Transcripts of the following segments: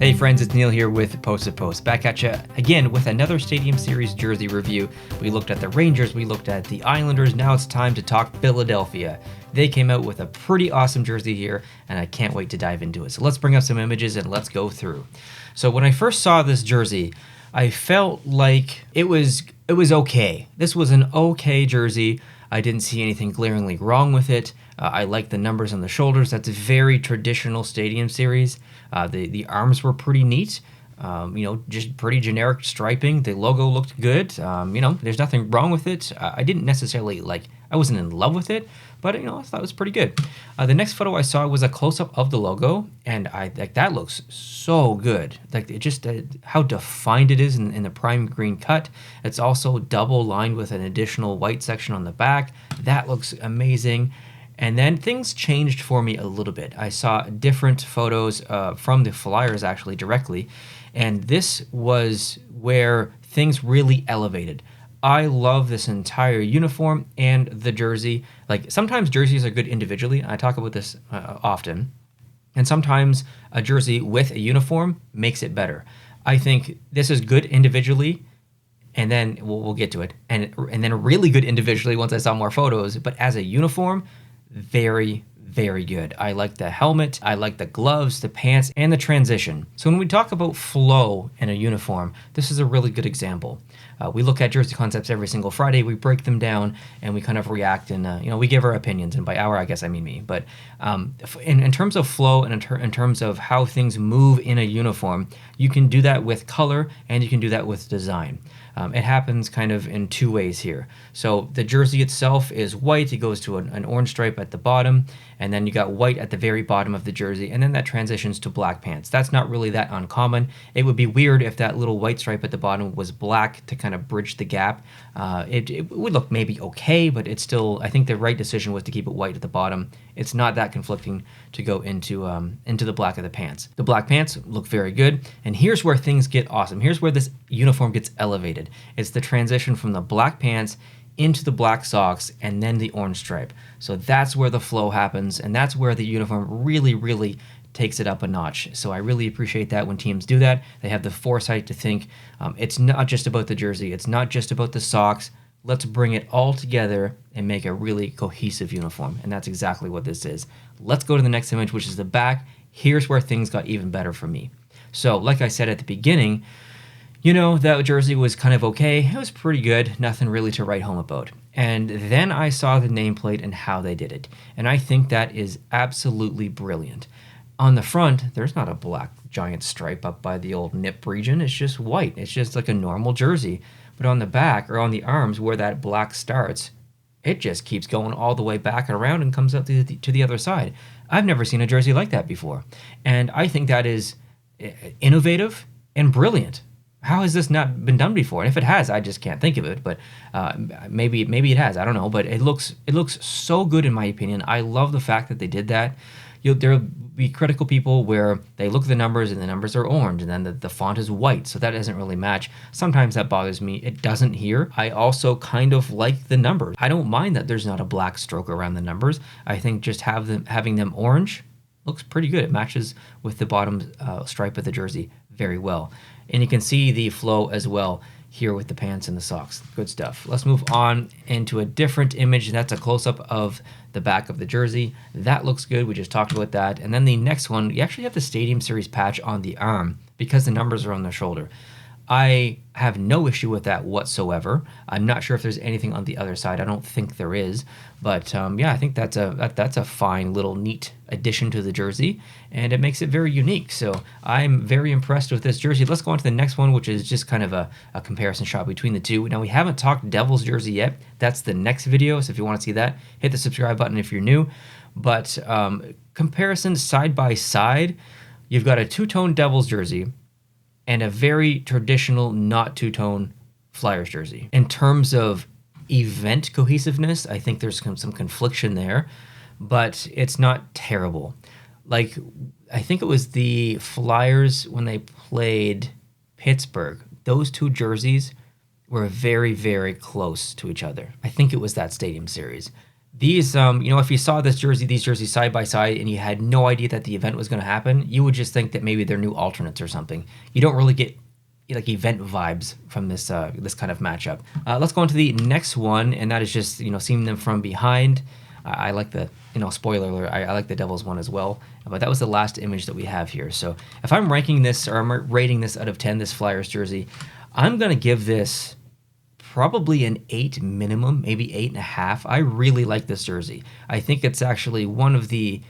Hey friends, it's Neil here with Post to Post, back at you again with another Stadium Series jersey review. We looked at the Rangers, we looked at the Islanders, now it's time to talk Philadelphia. They came out with a pretty awesome jersey here, and I can't wait to dive into it. So let's bring up some images and let's go through. So when I first saw this jersey, I felt like it was okay. This was an okay jersey. I didn't see anything glaringly wrong with it. I like the numbers on the shoulders. That's a very traditional Stadium Series. The arms were pretty neat. Just pretty generic striping. The logo looked good. There's nothing wrong with it. I didn't necessarily I wasn't in love with it, but I thought it was pretty good. The next photo I saw was a close-up of the logo, and that looks so good. How defined it is in the prime green cut. It's also double lined with an additional white section on the back. That looks amazing. And then things changed for me a little bit. I saw different photos from the Flyers actually directly, and this was where things really elevated. I love this entire uniform and the jersey. Sometimes jerseys are good individually. I talk about this often. And sometimes a jersey with a uniform makes it better. I think this is good individually, and then we'll get to it. And then really good individually once I saw more photos. But as a uniform, very, very good. I like the helmet, I like the gloves, the pants, and the transition. So when we talk about flow in a uniform, this is a really good example. We look at jersey concepts every single Friday, we break them down, and we kind of react and we give our opinions. And by our, I guess I mean me. But in terms of flow and in terms of how things move in a uniform, you can do that with color and you can do that with design. It happens kind of in two ways here. So the jersey itself is white. It goes to an orange stripe at the bottom, and then you got white at the very bottom of the jersey, and then that transitions to black pants. That's not really that uncommon. It would be weird if that little white stripe at the bottom was black to kind of bridge the gap. It would look maybe okay, but it's still, I think the right decision was to keep it white at the bottom. It's not that conflicting to go into the black of the pants. The black pants look very good, and here's where things get awesome. Here's where this uniform gets elevated. It's the transition from the black pants into the black socks and then the orange stripe. So that's where the flow happens, and that's where the uniform really, really takes it up a notch. So I really appreciate that when teams do that. They have the foresight to think it's not just about the jersey, it's not just about the socks. Let's bring it all together and make a really cohesive uniform, and that's exactly what this is. Let's go to the next image, which is the back. Here's where things got even better for me. So like I said at the beginning, that jersey was kind of okay. It was pretty good. Nothing really to write home about. And then I saw the nameplate and how they did it. And I think that is absolutely brilliant. On the front, there's not a black giant stripe up by the old nip region. It's just white. It's just like a normal jersey. But on the back or on the arms where that black starts, it just keeps going all the way back and around and comes up to the other side. I've never seen a jersey like that before. And I think that is innovative and brilliant. How has this not been done before? And if it has, I just can't think of it. But maybe it has. I don't know. But it looks so good in my opinion. I love the fact that they did that. There'll be critical people where they look at the numbers and the numbers are orange and then the font is white, so that doesn't really match. Sometimes that bothers me. It doesn't here. I also kind of like the numbers. I don't mind that there's not a black stroke around the numbers. I think just having them orange looks pretty good. It matches with the bottom stripe of the jersey very well. And you can see the flow as well here with the pants and the socks. Good stuff. Let's move on into a different image. That's a close-up of the back of the jersey. That looks good. We just talked about that. And then the next one, you actually have the Stadium Series patch on the arm because the numbers are on the shoulder. I have no issue with that whatsoever. I'm not sure if there's anything on the other side. I don't think there is. But I think that's a fine little neat addition to the jersey, and it makes it very unique. So I'm very impressed with this jersey. Let's go on to the next one, which is just kind of a comparison shot between the two. Now, we haven't talked Devils jersey yet. That's the next video, so if you want to see that, hit the subscribe button if you're new. But comparison side by side, you've got a two-tone Devils jersey and a very traditional not two-tone Flyers jersey. In terms of event cohesiveness, I think there's some confliction there, but it's not terrible. I think it was the Flyers when they played Pittsburgh. Those two jerseys were very, very close to each other. I think it was that Stadium Series. These, if you saw these jerseys side by side and you had no idea that the event was going to happen, you would just think that maybe they're new alternates or something. You don't really get like event vibes from this this kind of matchup. Let's go on to the next one, and that is just seeing them from behind. I like the spoiler alert. I like the Devils one as well, but that was the last image that we have here. So if I'm ranking this or I'm rating this out of 10, this Flyers jersey, I'm gonna give this probably an 8 minimum, maybe 8.5. I really like this jersey. I think it's actually one of the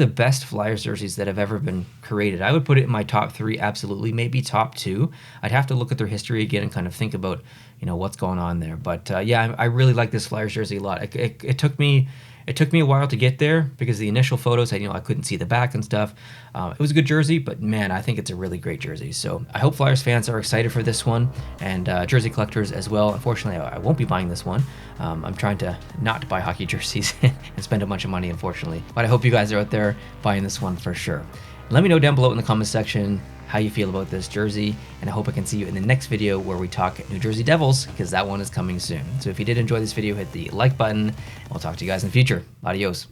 best Flyers jerseys that have ever been created. I would put it in my top 3, absolutely, maybe top 2. I'd have to look at their history again and kind of think about what's going on there. But yeah, I really like this Flyers jersey a lot. It took me a while to get there because the initial photos, I couldn't see the back and stuff. It was a good jersey, but man, I think it's a really great jersey. So I hope Flyers fans are excited for this one, and jersey collectors as well. Unfortunately, I won't be buying this one. I'm trying to not buy hockey jerseys and spend a bunch of money, unfortunately. But I hope you guys are out there buying this one for sure. Let me know down below in the comment section how you feel about this jersey, and I hope I can see you in the next video where we talk New Jersey Devils, because that one is coming soon. So if you did enjoy this video, hit the like button, and we'll talk to you guys in the future. Adios.